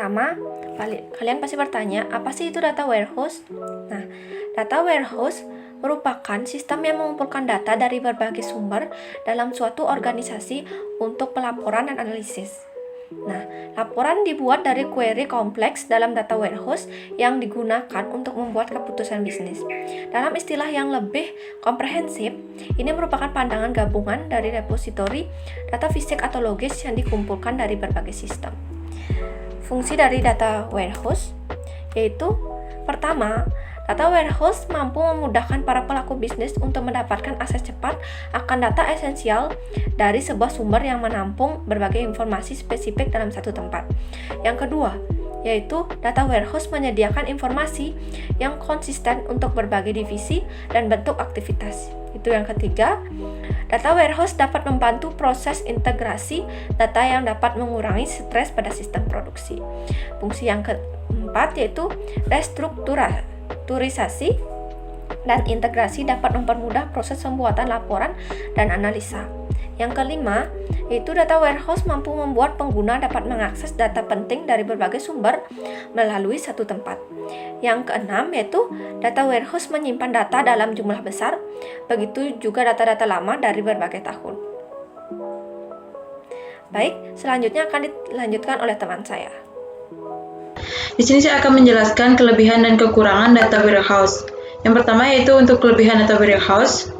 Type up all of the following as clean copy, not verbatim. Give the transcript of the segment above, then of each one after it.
pertama, kalian pasti bertanya, apa sih itu data warehouse? Nah, data warehouse merupakan sistem yang mengumpulkan data dari berbagai sumber dalam suatu organisasi untuk pelaporan dan analisis. Nah, laporan dibuat dari query kompleks dalam data warehouse yang digunakan untuk membuat keputusan bisnis. Dalam istilah yang lebih komprehensif, ini merupakan pandangan gabungan dari repositori, data fisik atau logis yang dikumpulkan dari berbagai sistem. Fungsi dari data warehouse yaitu pertama, data warehouse mampu memudahkan para pelaku bisnis untuk mendapatkan akses cepat akan data esensial dari sebuah sumber yang menampung berbagai informasi spesifik dalam satu tempat. Yang kedua, yaitu data warehouse menyediakan informasi yang konsisten untuk berbagai divisi dan bentuk aktivitas. Itu yang ketiga, data warehouse dapat membantu proses integrasi data yang dapat mengurangi stres pada sistem produksi. Fungsi yang keempat yaitu restrukturisasi dan integrasi dapat mempermudah proses pembuatan laporan dan analisa. Yang kelima, yaitu data warehouse mampu membuat pengguna dapat mengakses data penting dari berbagai sumber melalui satu tempat. Yang keenam, yaitu data warehouse menyimpan data dalam jumlah besar, begitu juga data-data lama dari berbagai tahun. Baik, selanjutnya akan dilanjutkan oleh teman saya. Di sini saya akan menjelaskan kelebihan dan kekurangan data warehouse. Yang pertama yaitu untuk kelebihan data warehouse,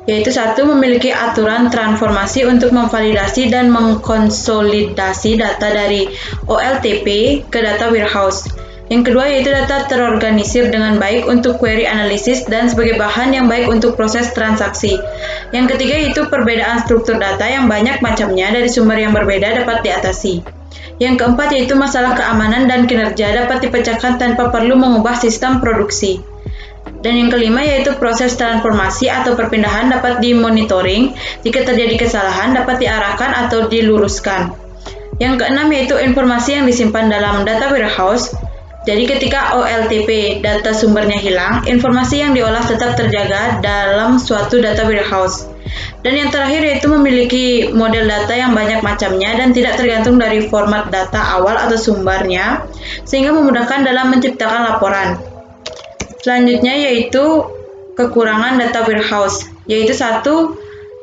yaitu satu, memiliki aturan transformasi untuk memvalidasi dan mengkonsolidasi data dari OLTP ke data warehouse. Yang kedua yaitu data terorganisir dengan baik untuk query analisis dan sebagai bahan yang baik untuk proses transaksi. Yang ketiga yaitu perbedaan struktur data yang banyak macamnya dari sumber yang berbeda dapat diatasi. Yang keempat yaitu masalah keamanan dan kinerja dapat dipecahkan tanpa perlu mengubah sistem produksi. Dan yang kelima yaitu proses transformasi atau perpindahan dapat dimonitoring, jika terjadi kesalahan dapat diarahkan atau diluruskan. Yang keenam yaitu informasi yang disimpan dalam data warehouse. Jadi ketika OLTP data sumbernya hilang, informasi yang diolah tetap terjaga dalam suatu data warehouse. Dan yang terakhir yaitu memiliki model data yang banyak macamnya dan tidak tergantung dari format data awal atau sumbernya, sehingga memudahkan dalam menciptakan laporan. Selanjutnya yaitu kekurangan data warehouse, yaitu satu,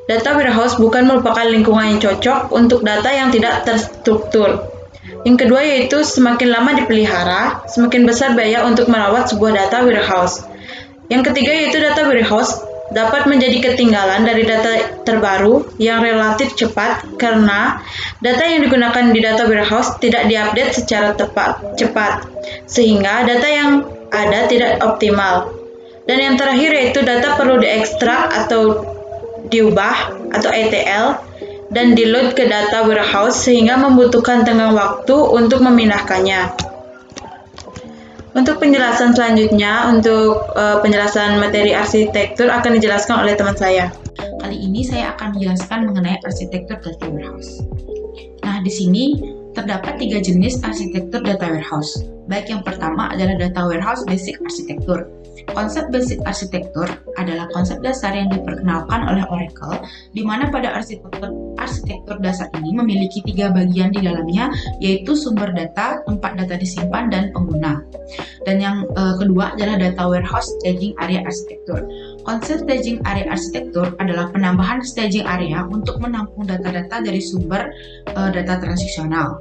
data warehouse bukan merupakan lingkungan yang cocok untuk data yang tidak terstruktur. Yang kedua yaitu semakin lama dipelihara, semakin besar biaya untuk merawat sebuah data warehouse. Yang ketiga yaitu data warehouse dapat menjadi ketinggalan dari data terbaru yang relatif cepat karena data yang digunakan di data warehouse tidak diupdate secara cepat, sehingga data yang ada tidak optimal. Dan yang terakhir yaitu data perlu diekstrak atau diubah atau ETL dan di-load ke data warehouse sehingga membutuhkan tenggang waktu untuk memindahkannya. Untuk penjelasan selanjutnya, untuk penjelasan materi arsitektur akan dijelaskan oleh teman saya. Kali ini saya akan menjelaskan mengenai arsitektur data warehouse. Nah, di sini terdapat 3 jenis arsitektur data warehouse. Baik yang pertama adalah data warehouse basic arsitektur. Konsep basic arsitektur adalah konsep dasar yang diperkenalkan oleh Oracle, di mana pada arsitektur dasar ini memiliki 3 bagian di dalamnya, yaitu sumber data, tempat data disimpan, dan pengguna. Dan yang kedua adalah data warehouse staging area arsitektur. Konsep staging area arsitektur adalah penambahan staging area untuk menampung data-data dari sumber data transisional.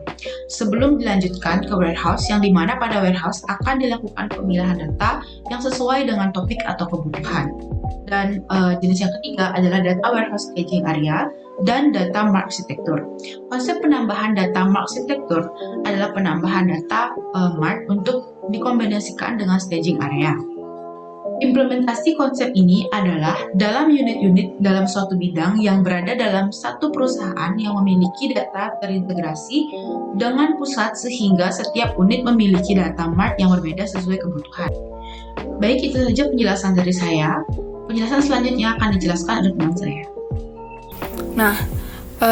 Sebelum dilanjutkan ke warehouse, yang dimana pada warehouse akan dilakukan pemilihan data yang sesuai dengan topik atau kebutuhan. Dan jenis yang ketiga adalah data warehouse staging area dan data mart arsitektur. Konsep penambahan data mart arsitektur adalah penambahan data mart untuk dikombinasikan dengan staging area. Implementasi konsep ini adalah dalam unit-unit dalam suatu bidang yang berada dalam satu perusahaan yang memiliki data terintegrasi dengan pusat sehingga setiap unit memiliki data mart yang berbeda sesuai kebutuhan. Baik, itu saja penjelasan dari saya. Penjelasan selanjutnya akan dijelaskan oleh teman saya. Nah,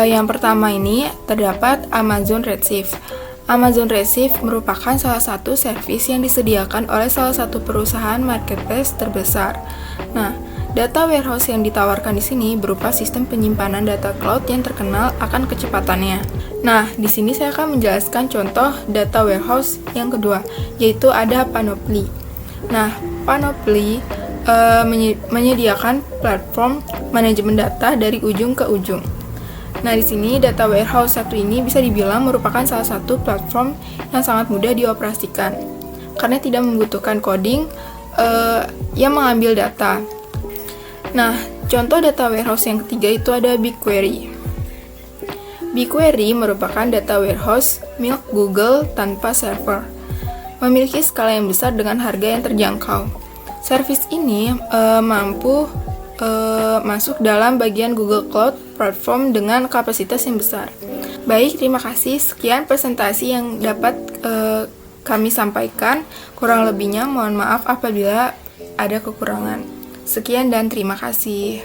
yang pertama ini terdapat Amazon Redshift. Amazon Redshift merupakan salah satu servis yang disediakan oleh salah satu perusahaan marketplace terbesar. Nah, Data warehouse yang ditawarkan di sini berupa sistem penyimpanan data cloud yang terkenal akan kecepatannya. Nah, di sini saya akan menjelaskan contoh data warehouse yang kedua, yaitu ada Panoply. Nah, Panoply menyediakan platform manajemen data dari ujung ke ujung. Nah, di sini data warehouse satu ini bisa dibilang merupakan salah satu platform yang sangat mudah dioperasikan karena tidak membutuhkan coding yang mengambil data. Nah, contoh data warehouse yang ketiga itu ada BigQuery. BigQuery merupakan data warehouse milik Google tanpa server. Memiliki skala yang besar dengan harga yang terjangkau. Service ini mampu masuk dalam bagian Google Cloud Platform dengan kapasitas yang besar. Baik, terima kasih. Sekian presentasi yang dapat kami sampaikan. Kurang lebihnya mohon maaf apabila ada kekurangan. Sekian dan terima kasih.